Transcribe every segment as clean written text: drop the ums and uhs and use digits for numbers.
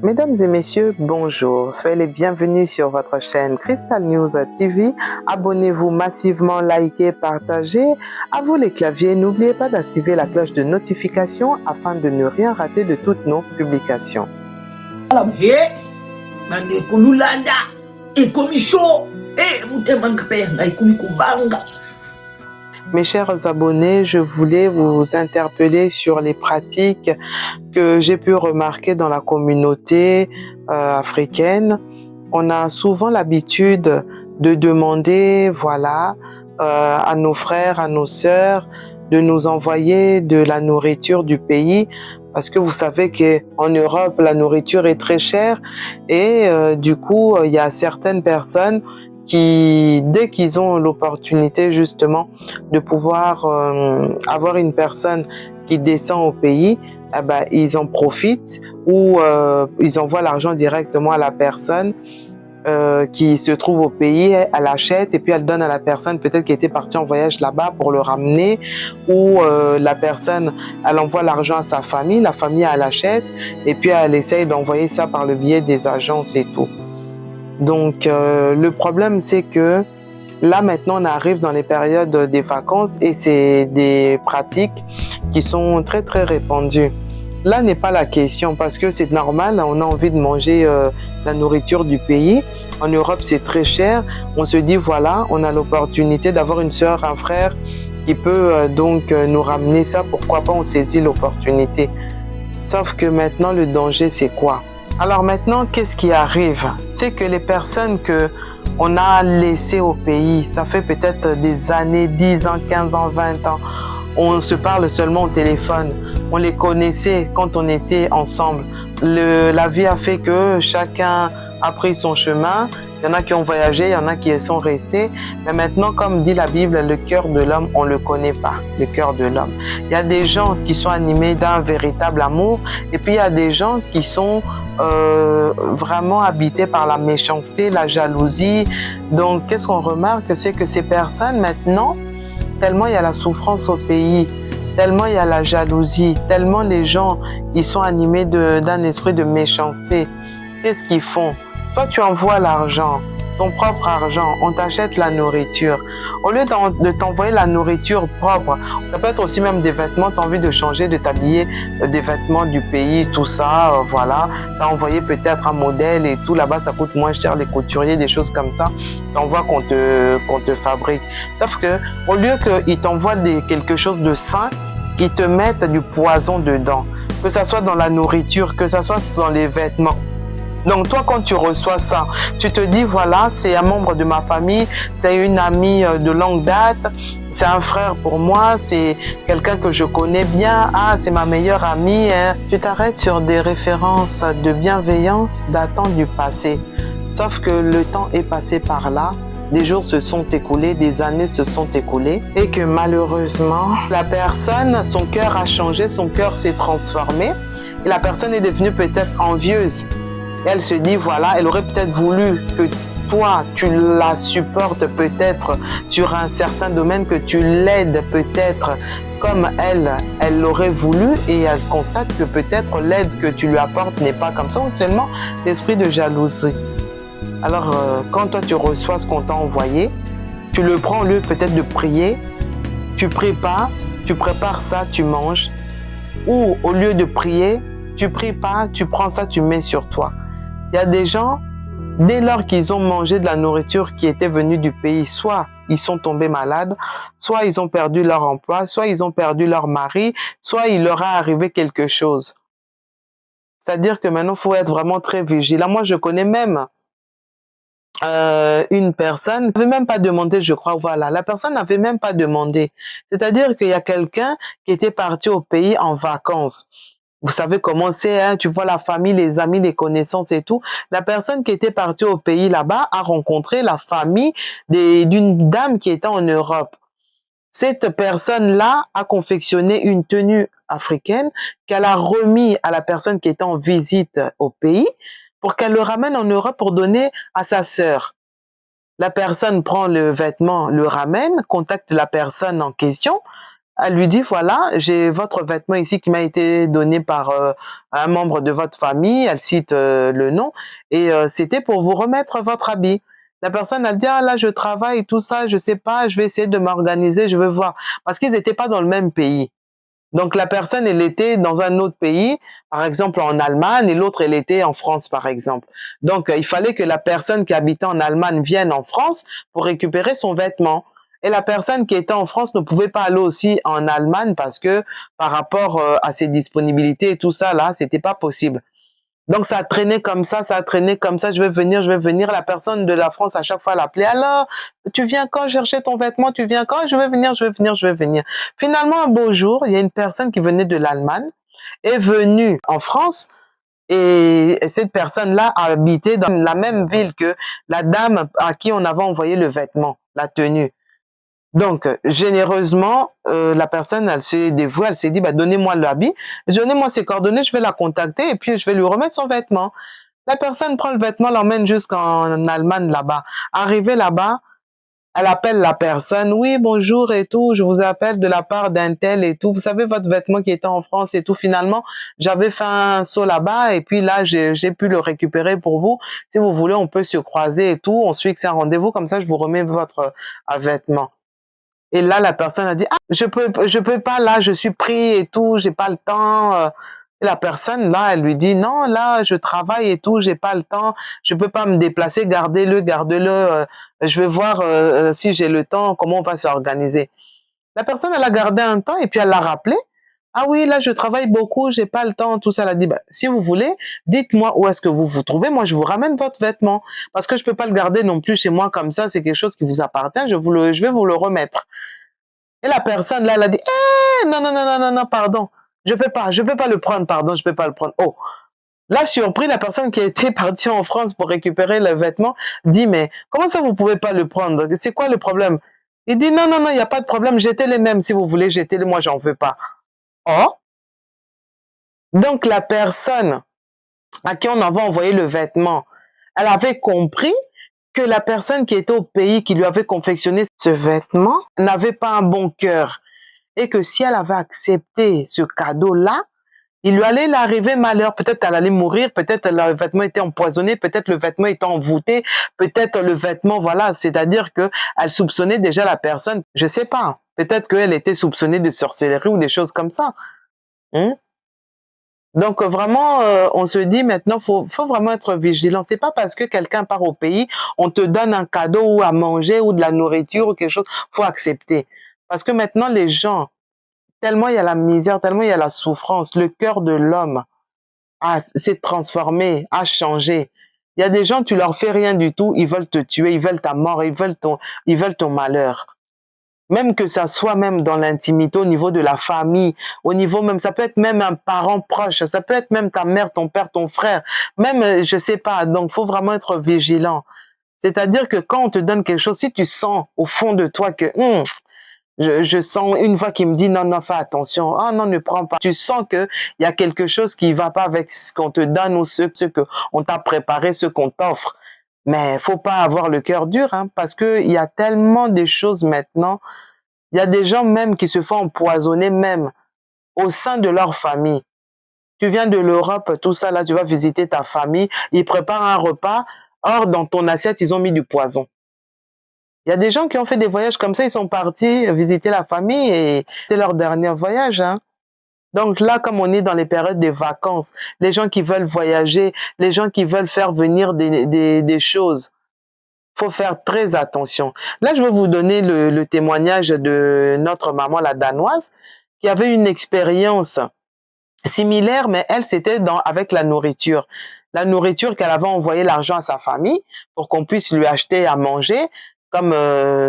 Mesdames et messieurs, bonjour. Soyez les bienvenus sur votre chaîne Crystal News TV. Abonnez-vous massivement, likez, partagez. À vous les claviers, n'oubliez pas d'activer la cloche de notification afin de ne rien rater de toutes nos publications. Mes chers abonnés, je voulais vous interpeller sur les pratiques que j'ai pu remarquer dans la communauté africaine. On a souvent l'habitude de demander, voilà, à nos frères, à nos sœurs, de nous envoyer de la nourriture du pays, parce que vous savez qu'en Europe, la nourriture est très chère et du coup, il y a certaines personnes qui, dès qu'ils ont l'opportunité justement de pouvoir avoir une personne qui descend au pays, eh ben, ils en profitent ou ils envoient l'argent directement à la personne qui se trouve au pays, elle achète et puis elle donne à la personne peut-être qui était partie en voyage là-bas pour le ramener, ou la personne, elle envoie l'argent à sa famille, la famille elle achète et puis elle essaye d'envoyer ça par le biais des agences et tout. Donc le problème c'est que là maintenant on arrive dans les périodes des vacances et c'est des pratiques qui sont très très répandues. Là n'est pas la question parce que c'est normal, on a envie de manger la nourriture du pays. En Europe c'est très cher, on se dit voilà, on a l'opportunité d'avoir une sœur, un frère qui peut donc nous ramener ça, pourquoi pas on saisit l'opportunité. Sauf que maintenant le danger c'est quoi? Alors maintenant qu'est-ce qui arrive? C'est que les personnes que on a laissées au pays, ça fait peut-être des années, 10 ans, 15 ans, 20 ans, on se parle seulement au téléphone, on les connaissait quand on était ensemble. La vie a fait que chacun a pris son chemin, il y en a qui ont voyagé, il y en a qui sont restés, mais maintenant, comme dit la Bible, le cœur de l'homme, on ne le connaît pas, le cœur de l'homme. Il y a des gens qui sont animés d'un véritable amour, et puis il y a des gens qui sont vraiment habités par la méchanceté, la jalousie. Donc, qu'est-ce qu'on remarque? C'est que ces personnes, maintenant, tellement il y a la souffrance au pays, tellement il y a la jalousie, tellement les gens, ils sont animés d'un esprit de méchanceté. Qu'est-ce qu'ils font? Toi, tu envoies l'argent, ton propre argent, on t'achète la nourriture. Au lieu de t'envoyer la nourriture propre, ça peut être aussi même des vêtements, tu as envie de changer, de t'habiller des vêtements du pays, tout ça, voilà. Tu as envoyé peut-être un modèle et tout, là-bas ça coûte moins cher, les couturiers, des choses comme ça. Tu envoies qu'on te fabrique. Sauf que au lieu qu'ils t'envoient quelque chose de sain, ils te mettent du poison dedans. Que ça soit dans la nourriture, que ça soit dans les vêtements. Donc toi, quand tu reçois ça, tu te dis, voilà, c'est un membre de ma famille, c'est une amie de longue date, c'est un frère pour moi, c'est quelqu'un que je connais bien, ah, c'est ma meilleure amie. Hein. Tu t'arrêtes sur des références de bienveillance datant du passé. Sauf que le temps est passé par là, des jours se sont écoulés, des années se sont écoulées et que malheureusement, la personne, son cœur a changé, son cœur s'est transformé et la personne est devenue peut-être envieuse. Et elle se dit, voilà, elle aurait peut-être voulu que toi, tu la supportes peut-être sur un certain domaine, que tu l'aides peut-être comme elle l'aurait voulu et elle constate que peut-être l'aide que tu lui apportes n'est pas comme ça, ou seulement l'esprit de jalousie. Alors, quand toi, tu reçois ce qu'on t'a envoyé, tu le prends au lieu peut-être de prier, tu pries pas, tu prépares ça, tu manges, ou au lieu de prier, tu pries pas, tu prends ça, tu mets sur toi. Il y a des gens, dès lors qu'ils ont mangé de la nourriture qui était venue du pays, soit ils sont tombés malades, soit ils ont perdu leur emploi, soit ils ont perdu leur mari, soit il leur est arrivé quelque chose. C'est-à-dire que maintenant, il faut être vraiment très vigilant. Moi, je connais même une personne n'avait même pas demandé, je crois, voilà, la personne n'avait même pas demandé. C'est-à-dire qu'il y a quelqu'un qui était parti au pays en vacances. Vous savez comment c'est, hein? Tu vois la famille, les amis, les connaissances et tout. La personne qui était partie au pays là-bas a rencontré la famille d'une dame qui était en Europe. Cette personne-là a confectionné une tenue africaine qu'elle a remis à la personne qui était en visite au pays pour qu'elle le ramène en Europe pour donner à sa sœur. La personne prend le vêtement, le ramène, contacte la personne en question. Elle lui dit, voilà, j'ai votre vêtement ici qui m'a été donné par un membre de votre famille, elle cite le nom, et c'était pour vous remettre votre habit. La personne a dit, ah là, je travaille, tout ça, je sais pas, je vais essayer de m'organiser, je veux voir. Parce qu'ils n'étaient pas dans le même pays. Donc la personne, elle était dans un autre pays, par exemple en Allemagne, et l'autre, elle était en France, par exemple. Donc il fallait que la personne qui habitait en Allemagne vienne en France pour récupérer son vêtement. Et la personne qui était en France ne pouvait pas aller aussi en Allemagne parce que par rapport à ses disponibilités et tout ça, là, c'était pas possible. Donc ça a traîné comme ça a traîné comme ça, je vais venir, je vais venir. La personne de la France, à chaque fois, l'appelait. Alors, tu viens quand chercher ton vêtement? Tu viens quand? Je vais venir, je vais venir, je vais venir. Finalement, un beau jour, il y a une personne qui venait de l'Allemagne, est venue en France, et cette personne-là a habité dans la même ville que la dame à qui on avait envoyé le vêtement, la tenue. Donc, généreusement, la personne, elle s'est dévouée, elle s'est dit, bah, donnez-moi l'habit, donnez-moi ses coordonnées, je vais la contacter et puis je vais lui remettre son vêtement. La personne prend le vêtement, l'emmène jusqu'en Allemagne là-bas. Arrivée là-bas, elle appelle la personne, oui, bonjour et tout, je vous appelle de la part d'un tel et tout. Vous savez, votre vêtement qui était en France et tout, finalement, j'avais fait un saut là-bas et puis là, j'ai pu le récupérer pour vous. Si vous voulez, on peut se croiser et tout. On se fixe un rendez-vous, comme ça, je vous remets votre vêtement. Et là, la personne a dit, ah, je peux pas, là, je suis pris et tout, j'ai pas le temps. Et la personne, là, elle lui dit, non, là, je travaille et tout, j'ai pas le temps, je peux pas me déplacer, gardez-le, gardez-le, je vais voir si j'ai le temps, comment on va s'organiser. La personne, elle a gardé un temps et puis elle l'a rappelé. Ah oui, là, je travaille beaucoup, j'ai pas le temps, tout ça. Elle a dit, bah, si vous voulez, dites-moi où est-ce que vous vous trouvez, moi, je vous ramène votre vêtement. Parce que je peux pas le garder non plus chez moi comme ça, c'est quelque chose qui vous appartient, je vais vous le remettre. Et la personne, là, elle a dit, eh, non, non, non, non, non, non, pardon. Je peux pas le prendre, pardon, je peux pas le prendre. Oh. Là, surpris, la personne qui était partie en France pour récupérer le vêtement dit, mais comment ça vous pouvez pas le prendre? C'est quoi le problème? Il dit, non, non, non, il n'y a pas de problème, jetez les mêmes si vous voulez, jetez les, moi, j'en veux pas. Oh. Donc, la personne à qui on avait envoyé le vêtement, elle avait compris que la personne qui était au pays, qui lui avait confectionné ce vêtement, n'avait pas un bon cœur. Et que si elle avait accepté ce cadeau-là, il lui allait l'arriver malheur. Peut-être elle allait mourir, peut-être le vêtement était empoisonné, peut-être le vêtement était envoûté, peut-être le vêtement, voilà. C'est-à-dire que elle soupçonnait déjà la personne. Je sais pas. Peut-être qu'elle était soupçonnée de sorcellerie ou des choses comme ça. Hein? Donc vraiment, on se dit maintenant, faut vraiment être vigilant. C'est pas parce que quelqu'un part au pays, on te donne un cadeau ou à manger ou de la nourriture ou quelque chose, faut accepter. Parce que maintenant, les gens, tellement il y a la misère, tellement il y a la souffrance, le cœur de l'homme s'est transformé, a changé. Il y a des gens, tu leur fais rien du tout, ils veulent te tuer, ils veulent ta mort, ils veulent ton malheur. Même que ça soit même dans l'intimité, au niveau de la famille, au niveau même, ça peut être même un parent proche, ça peut être même ta mère, ton père, ton frère, même, je sais pas. Donc, faut vraiment être vigilant. C'est-à-dire que quand on te donne quelque chose, si tu sens au fond de toi que je sens une voix qui me dit non, non, fais attention. Ah non, ne prends pas. Tu sens que il y a quelque chose qui va pas avec ce qu'on te donne ou ce que on t'a préparé, ce qu'on t'offre. Mais faut pas avoir le cœur dur, hein, parce que il y a tellement de choses maintenant. Il y a des gens même qui se font empoisonner même au sein de leur famille. Tu viens de l'Europe, tout ça là, tu vas visiter ta famille, ils préparent un repas, or dans ton assiette, ils ont mis du poison. Il y a des gens qui ont fait des voyages comme ça, ils sont partis visiter la famille et c'est leur dernier voyage, hein. Donc là, comme on est dans les périodes de vacances, les gens qui veulent voyager, les gens qui veulent faire venir des choses, faut faire très attention. Là, je vais vous donner le témoignage de notre maman, la danoise, qui avait une expérience similaire, mais elle, c'était avec la nourriture. La nourriture qu'elle avait envoyé l'argent à sa famille pour qu'on puisse lui acheter à manger, comme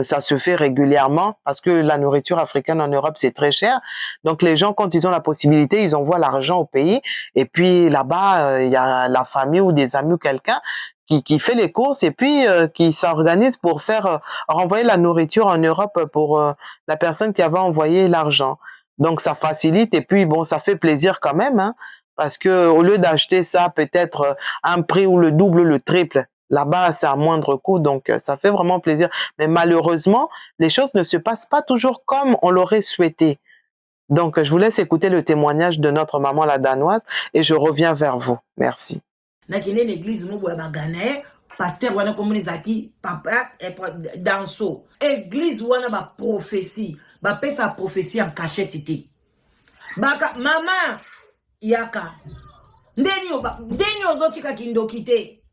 ça se fait régulièrement, parce que la nourriture africaine en Europe, c'est très cher. Donc les gens, quand ils ont la possibilité, ils envoient l'argent au pays. Et puis là-bas, il y a la famille ou des amis ou quelqu'un qui fait les courses et puis qui s'organise pour faire renvoyer la nourriture en Europe pour la personne qui avait envoyé l'argent. Donc ça facilite et puis bon, ça fait plaisir quand même, hein, parce que au lieu d'acheter ça peut-être un prix ou le double, le triple, là-bas c'est à moindre coût, donc ça fait vraiment plaisir. Mais malheureusement, les choses ne se passent pas toujours comme on l'aurait souhaité. Donc, je vous laisse écouter le témoignage de notre maman la danoise et je reviens vers vous. Merci. Nakene l'église mo boya bagana pasteur wana komuni zaki papa danso église wana ba prophétie ba pesa prophétie en cachette té baka mama yaka ndeni ozotika kindoki te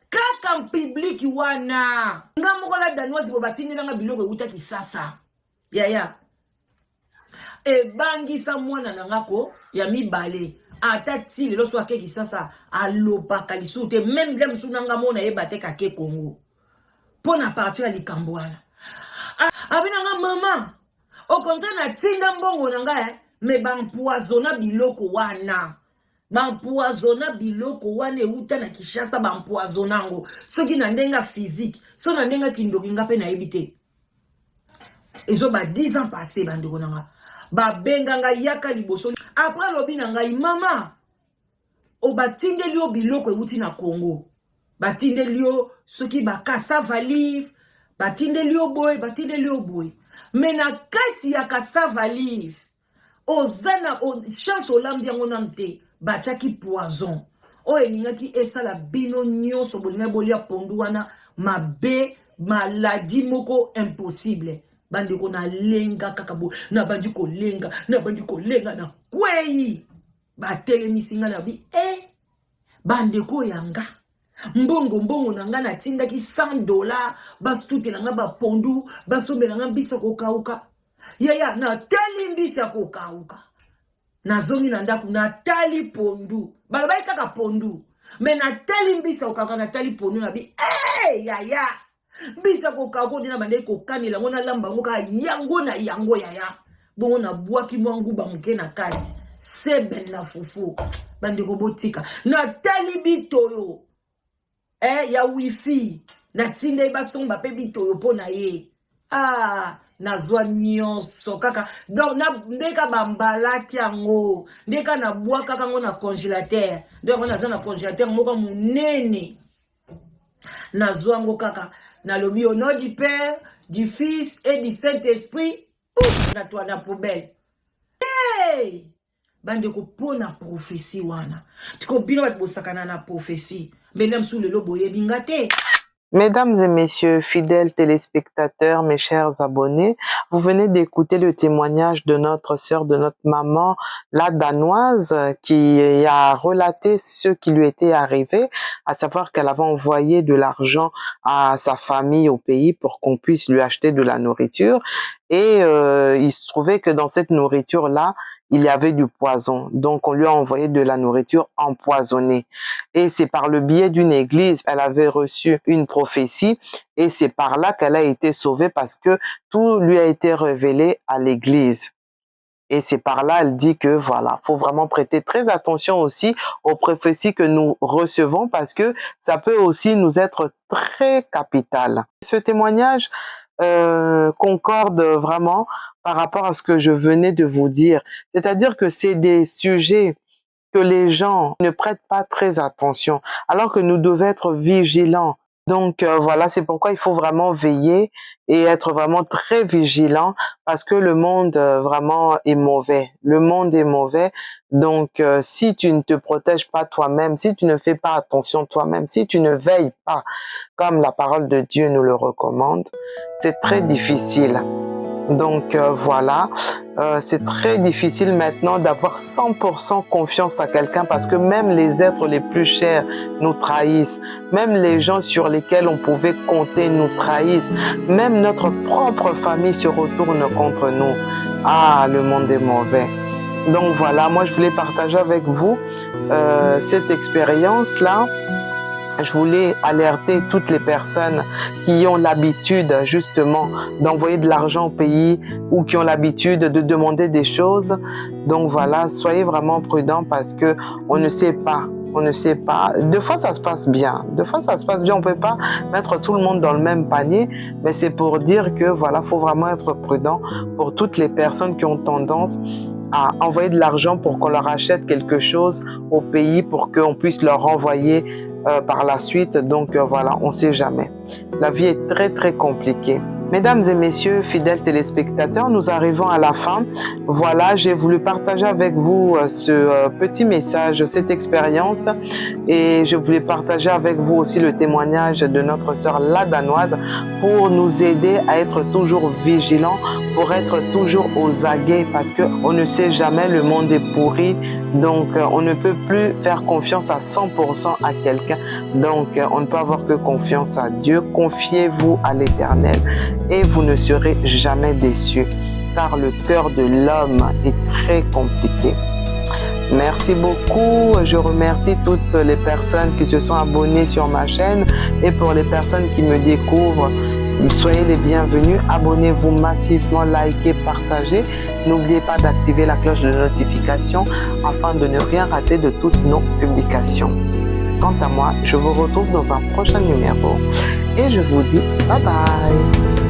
kaka public wana ngamoko la danoise bo batindi nga biloko euta kisasa yaya ebangisa mwana nangako ya mibale ata ti lelo so akeki sasa alobaka lisu te même le musu nanga mona yebate kake Congo pona partir likambo wana abinanga mama au contraire na tinda mbongo nanga me bampoisona biloko wana euta na Kishasa bampoisonango soki na ndenga physique so na ndenga kindoki nga pe na yebite ezo ba 10 ans passé bandeko nanga ba benganga yaka liboso après lobi na ngai mama o batindeli o biloko euti na Congo batindeli o soki bakasava livre batindeli o boy mais na kati ya kasava livre ozana chance olambi yango na mte bachaki poison o eningaki esala bino nyonso bolinga bolia pondu wana mabe maladie moko impossible bandeko na lenga kakabo na bandi ko lenga na kwei batelemisi nga na bi bandeko yanga mbongo nanga na tindaki $100 basutela nga bapondu basombela nga mbisa kokauka yaya na tali mbisa kokauka na zongi na ndaku na tali pondu balobai kaka pondu me na tali mbisa kokauka na tali pondu na bi yaya bisa kokauka ndina bande kokanela ngona lamba ngoka yango na yango yaya bongo na bwaki mwangu bamuke na kati sebe na fufu bande kobotika na tali bitoyo ya wifi na tinde basomba pe bitoyo pona ye na zwa nyonso kaka donc na ndeka bambalaki yango ndeka na bwa kaka ngo na congélateur donc na za na congélateur moko munene na zwa ngo kaka na lobi au nom du Père, du Fils et du Saint-Esprit, na toi na poubelle. Hey! Bande ko pona prophétie wana. Tiko bino bat bosakana na prophétie. Belem sou le lobo yebingate. Mesdames et messieurs, fidèles téléspectateurs, mes chers abonnés, vous venez d'écouter le témoignage de notre sœur, de notre maman, la danoise, qui a relaté ce qui lui était arrivé, à savoir qu'elle avait envoyé de l'argent à sa famille au pays pour qu'on puisse lui acheter de la nourriture. Et il se trouvait que dans cette nourriture-là, il y avait du poison. Donc, on lui a envoyé de la nourriture empoisonnée. Et c'est par le biais d'une église, elle avait reçu une prophétie et c'est par là qu'elle a été sauvée parce que tout lui a été révélé à l'église. Et c'est par là, elle dit que voilà, faut vraiment prêter très attention aussi aux prophéties que nous recevons parce que ça peut aussi nous être très capital. Ce témoignage concorde vraiment par rapport à ce que je venais de vous dire. C'est-à-dire que c'est des sujets que les gens ne prêtent pas très attention, alors que nous devons être vigilants. Donc voilà, c'est pourquoi il faut vraiment veiller et être vraiment très vigilant parce que le monde vraiment est mauvais. Le monde est mauvais. Donc si tu ne te protèges pas toi-même, si tu ne fais pas attention toi-même, si tu ne veilles pas comme la parole de Dieu nous le recommande, c'est très difficile. Donc voilà, c'est très difficile maintenant d'avoir 100% confiance à quelqu'un parce que même les êtres les plus chers nous trahissent, même les gens sur lesquels on pouvait compter nous trahissent, même notre propre famille se retourne contre nous. Ah, le monde est mauvais. Donc voilà, moi je voulais partager avec vous cette expérience-là. Je voulais alerter toutes les personnes qui ont l'habitude justement d'envoyer de l'argent au pays ou qui ont l'habitude de demander des choses. Donc voilà, soyez vraiment prudents parce que on ne sait pas. On ne sait pas. Deux fois, ça se passe bien. Deux fois, ça se passe bien. On ne peut pas mettre tout le monde dans le même panier. Mais c'est pour dire que voilà, faut vraiment être prudent pour toutes les personnes qui ont tendance à envoyer de l'argent pour qu'on leur achète quelque chose au pays pour qu'on puisse leur renvoyer par la suite. Donc voilà, on ne sait jamais. La vie est très très compliquée. Mesdames et messieurs, fidèles téléspectateurs, nous arrivons à la fin. Voilà, j'ai voulu partager avec vous ce petit message, cette expérience, et je voulais partager avec vous aussi le témoignage de notre sœur la Danoise pour nous aider à être toujours vigilants, pour être toujours aux aguets, parce qu'on ne sait jamais, le monde est pourri, donc on ne peut plus faire confiance à 100% à quelqu'un, donc on ne peut avoir que confiance à Dieu. Confiez-vous à l'Éternel et vous ne serez jamais déçus, car le cœur de l'homme est très compliqué. Merci beaucoup. Je remercie toutes les personnes qui se sont abonnées sur ma chaîne, et pour les personnes qui me découvrent, soyez les bienvenus. Abonnez-vous massivement, likez, partagez. N'oubliez pas d'activer la cloche de notification afin de ne rien rater de toutes nos publications. Quant à moi, je vous retrouve dans un prochain numéro et je vous dis bye bye.